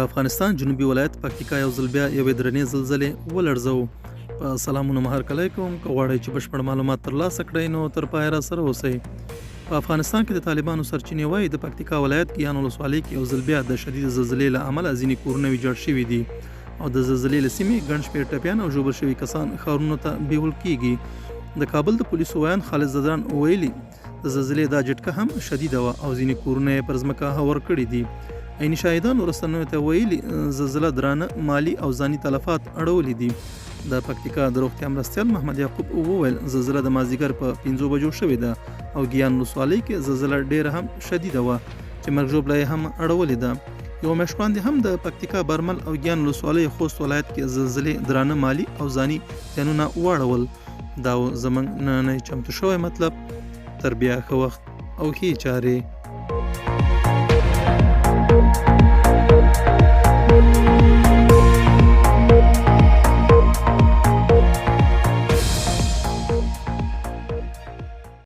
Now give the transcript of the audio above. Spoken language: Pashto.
افغانستان جنوبي ولایت پکتیکا یو ځل بیا یوې درنې زلزلې ولړزو. په سلامونه مهرکلی کوم که غواړئ چې بشپړ معلومات ترلاسه کړئ نو تر پایه راسره اوسئ. په افغانستان کې د طالبانو سرچینې وایي د پکتیکا ولایت کې یان ولسوالۍ کې یو ځل بیا د شدید زلزلې له امله ځینې کورونه ویجاړ شوي دي او د زلزلې له سیمې ګڼ شمېر ټپیان او ژوبل شوي کسان ښارونو ته بیول کېږي. د کابل د پولیسو ویان خالد زدران ویلي د زلزلې دا جټکه هم شدیده وه او ځینې کورونه یې پر ځمکه هوار کړي دي. عیني شاهدانو رسنیو ته ویلي زلزله درانه مالی او ځاني تلفات اړولي دي. د پکتیکا د روغتیا مرستیال محمد یعقوب وویل زلزله د مازدیګر په 5 بجو شوې ده او ګیان ولسوالۍ کې زلزله ډېره هم شدیده وه چې مرګ ژوبله یې هم اړولې ده. یو میاشت وړاندې هم د پکتیکا برمل او ګیان ولسوالۍ خوست ولایت کې زلزلې درانه مالی او ځاني زیانونه واړول. دا زموږ نننی چمتو شوی مطلب. تر بیا ښه وخت او ښې چارې.